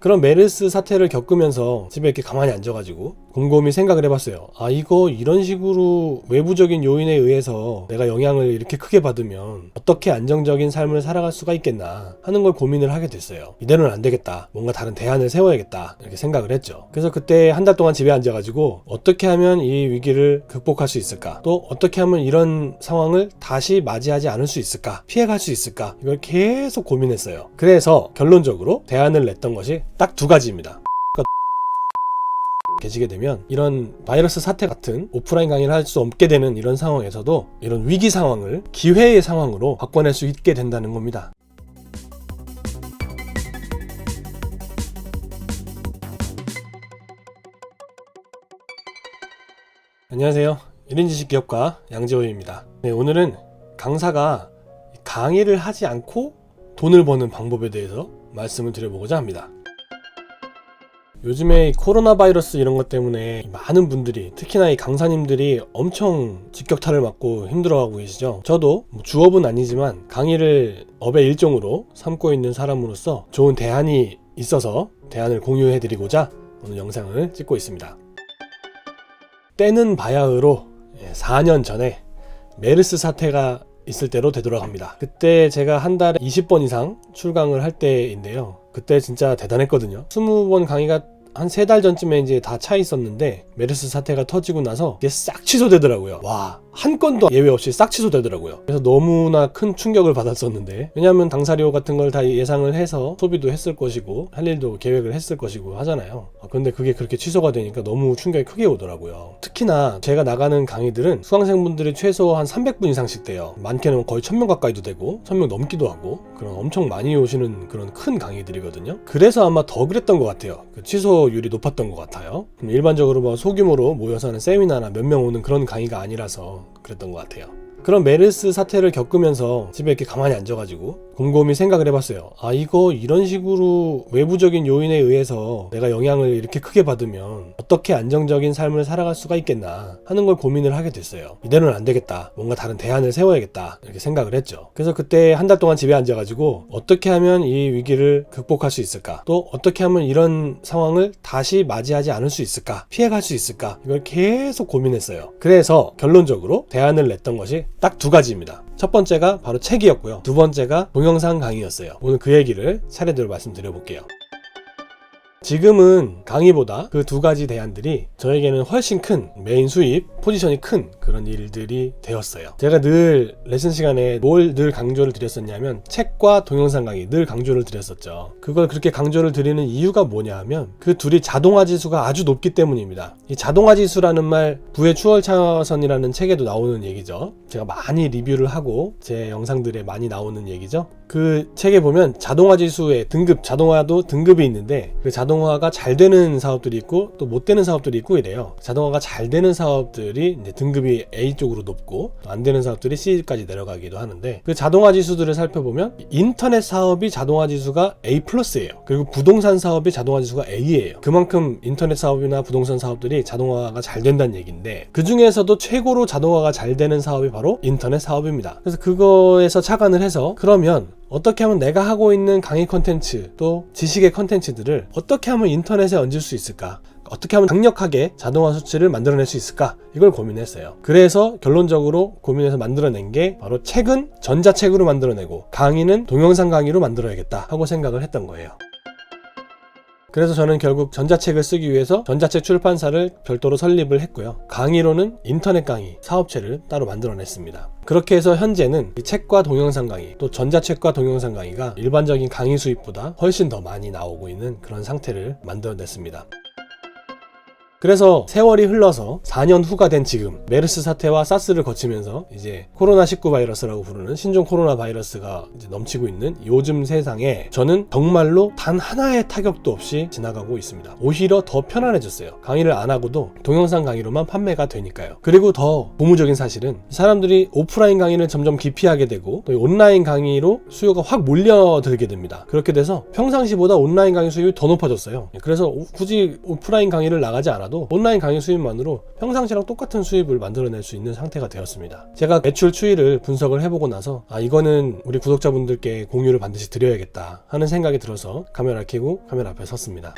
그런 메르스 사태를 겪으면서 집에 이렇게 가만히 앉아가지고 곰곰이 생각을 해봤어요. 이거 이런 식으로 외부적인 요인에 의해서 내가 영향을 이렇게 크게 받으면 어떻게 안정적인 삶을 살아갈 수가 있겠나 하는 걸 고민을 하게 됐어요. 이대로는 안 되겠다. 뭔가 다른 대안을 세워야겠다. 이렇게 생각을 했죠. 그래서 그때 한 달 동안 집에 앉아가지고 어떻게 하면 이 위기를 극복할 수 있을까? 또 어떻게 하면 이런 상황을 다시 맞이하지 않을 수 있을까? 피해갈 수 있을까? 이걸 계속 고민했어요. 그래서 결론적으로 대안을 냈던 것이 딱 두 가지입니다. 계시게 되면 이런 바이러스 사태 같은 오프라인 강의를 할 수 없게 되는 이런 상황에서도 이런 위기 상황을 기회의 상황으로 바꿔낼 수 있게 된다는 겁니다. 안녕하세요. 1인 지식 기업가 양재호입니다. 오늘은 강사가 강의를 하지 않고 돈을 버는 방법에 대해서 말씀을 드려보고자 합니다. 요즘에 코로나 바이러스 이런 것 때문에 많은 분들이, 특히나 이 강사님들이 엄청 직격탄을 맞고 힘들어하고 계시죠. 저도 주업은 아니지만 강의를 업의 일종으로 삼고 있는 사람으로서 좋은 대안이 있어서 대안을 공유해드리고자 오늘 영상을 찍고 있습니다. 때는 바야흐로 4년 전에 메르스 사태가 있을 때로 되돌아갑니다. 그때 제가 한 달에 20번 이상 출강을 할 때인데요. 그때 진짜 대단했거든요. 20번 강의가 한 3달 전쯤에 이제 다 차 있었는데 메르스 사태가 터지고 나서 이게 싹 취소되더라고요. 와, 한 건도 예외 없이 싹 취소되더라고요. 그래서 너무나 큰 충격을 받았었는데, 왜냐하면 당사료 같은 걸 다 예상을 해서 소비도 했을 것이고 할 일도 계획을 했을 것이고 하잖아요. 근데 그게 그렇게 취소가 되니까 너무 충격이 크게 오더라고요. 특히나 제가 나가는 강의들은 수강생분들이 최소 한 300분 이상씩 돼요. 많게는 거의 1000명 가까이도 되고 1000명 넘기도 하고 그런 엄청 많이 오시는 그런 큰 강의들이거든요. 그래서 아마 더 그랬던 것 같아요. 그 취소율이 높았던 것 같아요. 일반적으로 뭐 소규모로 모여서 하는 세미나나 몇 명 오는 그런 강의가 아니라서 그랬던 것 같아요. 그런 메르스 사태를 겪으면서 집에 이렇게 가만히 앉아가지고 곰곰이 생각을 해봤어요. 이거 이런 식으로 외부적인 요인에 의해서 내가 영향을 이렇게 크게 받으면 어떻게 안정적인 삶을 살아갈 수가 있겠나 하는 걸 고민을 하게 됐어요. 이대로는 안 되겠다. 뭔가 다른 대안을 세워야겠다. 이렇게 생각을 했죠. 그래서 그때 한 달 동안 집에 앉아가지고 어떻게 하면 이 위기를 극복할 수 있을까? 또 어떻게 하면 이런 상황을 다시 맞이하지 않을 수 있을까? 피해갈 수 있을까? 이걸 계속 고민했어요. 그래서 결론적으로 대안을 냈던 것이 딱 두 가지입니다. 첫 번째가 바로 책이었고요. 두 번째가 동영상 강의였어요. 오늘 그 얘기를 차례대로 말씀드려볼게요. 지금은 강의보다 그 두 가지 대안들이 저에게는 훨씬 큰 메인 수입, 포지션이 큰 그런 일들이 되었어요. 제가 늘 레슨 시간에 뭘 늘 강조를 드렸었냐면 책과 동영상 강의 늘 강조를 드렸었죠. 그걸 그렇게 강조를 드리는 이유가 뭐냐 하면 그 둘이 자동화 지수가 아주 높기 때문입니다. 이 자동화 지수라는 말 부의 추월차선이라는 책에도 나오는 얘기죠. 제가 많이 리뷰를 하고 제 영상들에 많이 나오는 얘기죠. 그 책에 보면 자동화 지수의 등급, 자동화도 등급이 있는데 그 자동화가 잘 되는 사업들이 있고 또 못 되는 사업들이 있고 이래요. 자동화가 잘 되는 사업들이 이제 등급이 A 쪽으로 높고 안 되는 사업들이 C까지 내려가기도 하는데, 그 자동화 지수들을 살펴보면 인터넷 사업이 자동화 지수가 A+예요. 그리고 부동산 사업이 자동화 지수가 A예요. 그만큼 인터넷 사업이나 부동산 사업들이 자동화가 잘 된다는 얘기인데, 그 중에서도 최고로 자동화가 잘 되는 사업이 바로 인터넷 사업입니다. 그래서 그거에서 착안을 해서 그러면 어떻게 하면 내가 하고 있는 강의 컨텐츠 또 지식의 컨텐츠들을 어떻게 하면 인터넷에 얹을 수 있을까? 어떻게 하면 강력하게 자동화 수치를 만들어낼 수 있을까? 이걸 고민했어요. 그래서 결론적으로 고민해서 만들어낸 게 바로 책은 전자책으로 만들어내고 강의는 동영상 강의로 만들어야겠다 하고 생각을 했던 거예요. 그래서 저는 결국 전자책을 쓰기 위해서 전자책 출판사를 별도로 설립을 했고요. 강의로는 인터넷 강의 사업체를 따로 만들어냈습니다. 그렇게 해서 현재는 이 책과 동영상 강의, 또 전자책과 동영상 강의가 일반적인 강의 수입보다 훨씬 더 많이 나오고 있는 그런 상태를 만들어냈습니다. 그래서 세월이 흘러서 4년 후가 된 지금 메르스 사태와 사스를 거치면서 이제 코로나19 바이러스라고 부르는 신종 코로나 바이러스가 이제 넘치고 있는 요즘 세상에 저는 정말로 단 하나의 타격도 없이 지나가고 있습니다. 오히려 더 편안해졌어요. 강의를 안 하고도 동영상 강의로만 판매가 되니까요. 그리고 더 고무적인 사실은 사람들이 오프라인 강의를 점점 기피하게 되고 또 온라인 강의로 수요가 확 몰려들게 됩니다. 그렇게 돼서 평상시보다 온라인 강의 수요가 더 높아졌어요. 그래서 굳이 오프라인 강의를 나가지 않아도 하더라도 온라인 강의 수입만으로 평상시랑 똑같은 수입을 만들어낼 수 있는 상태가 되었습니다. 제가 매출 추이를 분석을 해보고 나서 이거는 우리 구독자분들께 공유를 반드시 드려야겠다 하는 생각이 들어서 카메라를 켜고 카메라 앞에 섰습니다.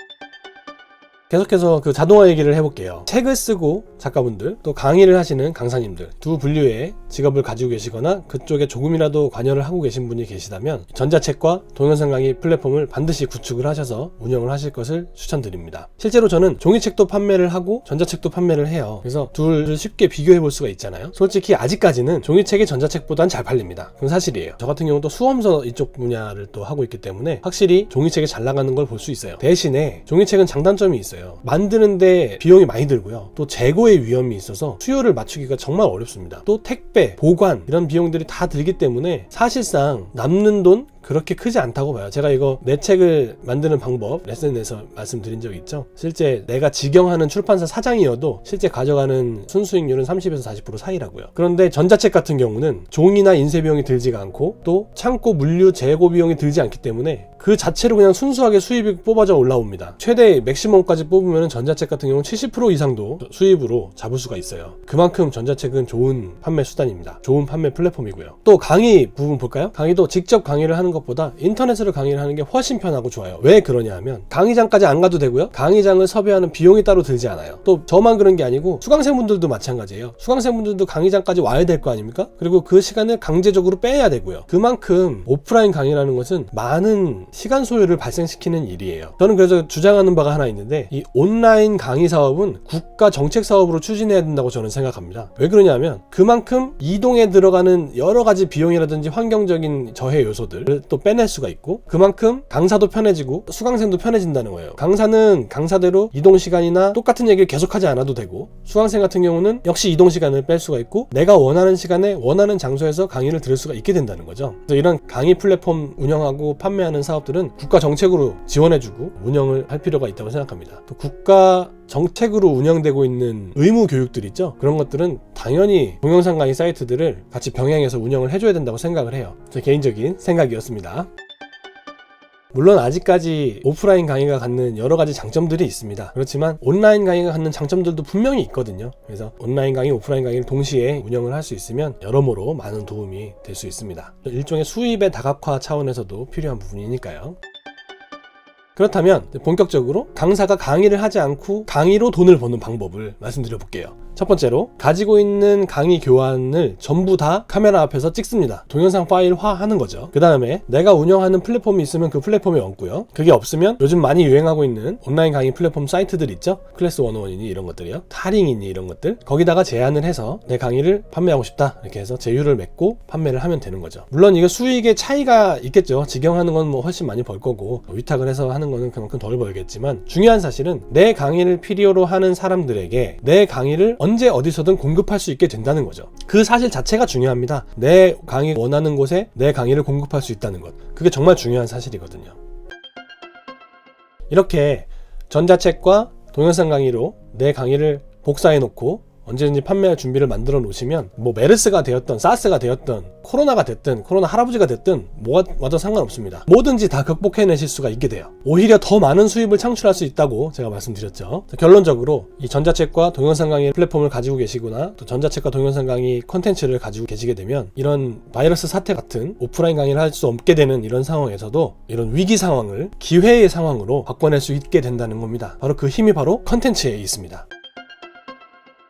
계속해서 그 자동화 얘기를 해볼게요. 책을 쓰고 작가분들, 또 강의를 하시는 강사님들, 두 분류의 직업을 가지고 계시거나 그쪽에 조금이라도 관여를 하고 계신 분이 계시다면 전자책과 동영상 강의 플랫폼을 반드시 구축을 하셔서 운영을 하실 것을 추천드립니다. 실제로 저는 종이책도 판매를 하고 전자책도 판매를 해요. 그래서 둘을 쉽게 비교해 볼 수가 있잖아요. 솔직히 아직까지는 종이책이 전자책보단 잘 팔립니다. 그건 사실이에요. 저 같은 경우도 수험서 이쪽 분야를 또 하고 있기 때문에 확실히 종이책이 잘 나가는 걸 볼 수 있어요. 대신에 종이책은 장단점이 있어요. 만드는데 비용이 많이 들고요. 또 재고의 위험이 있어서 수요를 맞추기가 정말 어렵습니다. 또 택배, 보관 이런 비용들이 다 들기 때문에 사실상 남는 돈 그렇게 크지 않다고 봐요. 제가 이거 내 책을 만드는 방법 레슨에서 말씀드린 적 있죠. 실제 내가 직영하는 출판사 사장이어도 실제 가져가는 순수익률은 30에서 40% 사이라고요. 그런데 전자책 같은 경우는 종이나 인쇄 비용이 들지가 않고 또 창고 물류 재고 비용이 들지 않기 때문에 그 자체로 그냥 순수하게 수입이 뽑아져 올라옵니다. 최대 맥시멈까지 뽑으면 전자책 같은 경우는 70% 이상도 수입으로 잡을 수가 있어요. 그만큼 전자책은 좋은 판매 수단입니다. 좋은 판매 플랫폼이고요. 또 강의 부분 볼까요? 강의도 직접 강의를 하는 것보다 인터넷으로 강의를 하는 게 훨씬 편하고 좋아요. 왜 그러냐 하면 강의장까지 안 가도 되고요. 강의장을 섭외하는 비용이 따로 들지 않아요. 또 저만 그런 게 아니고 수강생분들도 마찬가지예요. 수강생분들도 강의장까지 와야 될 거 아닙니까? 그리고 그 시간을 강제적으로 빼야 되고요. 그만큼 오프라인 강의라는 것은 많은 시간 소요를 발생시키는 일이에요. 저는 그래서 주장하는 바가 하나 있는데 이 온라인 강의 사업은 국가 정책 사업으로 추진해야 된다고 저는 생각합니다. 왜 그러냐면 그만큼 이동에 들어가는 여러 가지 비용이라든지 환경적인 저해 요소들을 또 빼낼 수가 있고 그만큼 강사도 편해지고 수강생도 편해진다는 거예요. 강사는 강사대로 이동 시간이나 똑같은 얘기를 계속하지 않아도 되고 수강생 같은 경우는 역시 이동 시간을 뺄 수가 있고 내가 원하는 시간에 원하는 장소에서 강의를 들을 수가 있게 된다는 거죠. 그래서 이런 강의 플랫폼 운영하고 판매하는 사업들은 국가 정책으로 지원해주고 운영을 할 필요가 있다고 생각합니다. 또 국가 정책으로 운영되고 있는 의무 교육들 있죠. 그런 것들은 당연히 동영상 강의 사이트들을 같이 병행해서 운영을 해줘야 된다고 생각을 해요. 제 개인적인 생각이었습니다. 물론 아직까지 오프라인 강의가 갖는 여러 가지 장점들이 있습니다. 그렇지만 온라인 강의가 갖는 장점들도 분명히 있거든요. 그래서 온라인 강의, 오프라인 강의를 동시에 운영을 할 수 있으면 여러모로 많은 도움이 될 수 있습니다. 일종의 수입의 다각화 차원에서도 필요한 부분이니까요. 그렇다면 본격적으로 강사가 강의를 하지 않고 강의로 돈을 버는 방법을 말씀드려 볼게요. 첫 번째로 가지고 있는 강의 교환을 전부 다 카메라 앞에서 찍습니다. 동영상 파일화 하는 거죠. 그 다음에 내가 운영하는 플랫폼이 있으면 그 플랫폼에 얹고요. 그게 없으면 요즘 많이 유행하고 있는 온라인 강의 플랫폼 사이트들 있죠. 클래스 101이니 이런 것들이요. 타링이니 이런 것들. 거기다가 제안을 해서 내 강의를 판매하고 싶다. 이렇게 해서 제휴를 맺고 판매를 하면 되는 거죠. 물론 이게 수익의 차이가 있겠죠. 직영하는 건 뭐 훨씬 많이 벌 거고 위탁을 해서 하는 거는 그만큼 덜 벌겠지만 중요한 사실은 내 강의를 필요로 하는 사람들에게 내 강의를 언제 어디서든 공급할 수 있게 된다는 거죠. 그 사실 자체가 중요합니다. 내 강의 원하는 곳에 내 강의를 공급할 수 있다는 것. 그게 정말 중요한 사실이거든요. 이렇게 전자책과 동영상 강의로 내 강의를 복사해 놓고 언제든지 판매할 준비를 만들어 놓으시면 뭐 메르스가 되었던 사스가 되었던 코로나가 됐든 코로나 할아버지가 됐든 뭐가 와도 상관없습니다. 뭐든지 다 극복해내실 수가 있게 돼요. 오히려 더 많은 수입을 창출할 수 있다고 제가 말씀드렸죠. 결론적으로 이 전자책과 동영상 강의 플랫폼을 가지고 계시거나 또 전자책과 동영상 강의 컨텐츠를 가지고 계시게 되면 이런 바이러스 사태 같은 오프라인 강의를 할 수 없게 되는 이런 상황에서도 이런 위기 상황을 기회의 상황으로 바꿔낼 수 있게 된다는 겁니다. 바로 그 힘이 바로 컨텐츠에 있습니다.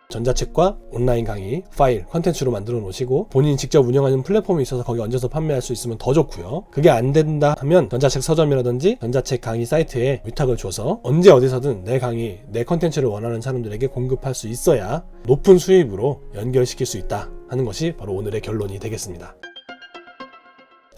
전자책과 온라인 강의 파일 컨텐츠로 만들어 놓으시고 본인이 직접 운영하는 플랫폼이 있어서 거기 얹어서 판매할 수 있으면 더 좋고요. 그게 안 된다 하면 전자책 서점이라든지 전자책 강의 사이트에 위탁을 줘서 언제 어디서든 내 강의, 내 컨텐츠를 원하는 사람들에게 공급할 수 있어야 높은 수입으로 연결시킬 수 있다 하는 것이 바로 오늘의 결론이 되겠습니다.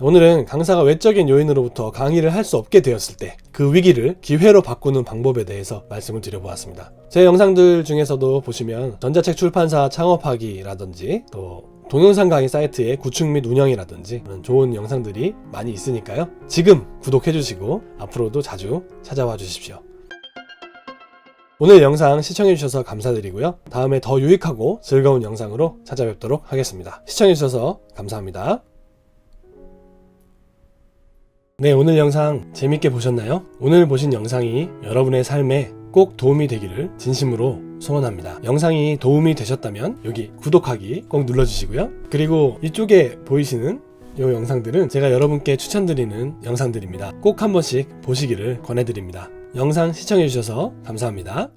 오늘은 강사가 외적인 요인으로부터 강의를 할 수 없게 되었을 때 그 위기를 기회로 바꾸는 방법에 대해서 말씀을 드려보았습니다. 제 영상들 중에서도 보시면 전자책 출판사 창업하기라든지 또 동영상 강의 사이트의 구축 및 운영이라든지 그런 좋은 영상들이 많이 있으니까요. 지금 구독해주시고 앞으로도 자주 찾아와 주십시오. 오늘 영상 시청해주셔서 감사드리고요. 다음에 더 유익하고 즐거운 영상으로 찾아뵙도록 하겠습니다. 시청해주셔서 감사합니다. 네, 오늘 영상 재밌게 보셨나요? 오늘 보신 영상이 여러분의 삶에 꼭 도움이 되기를 진심으로 소원합니다. 영상이 도움이 되셨다면 여기 구독하기 꼭 눌러주시고요. 그리고 이쪽에 보이시는 이 영상들은 제가 여러분께 추천드리는 영상들입니다. 꼭 한 번씩 보시기를 권해드립니다. 영상 시청해주셔서 감사합니다.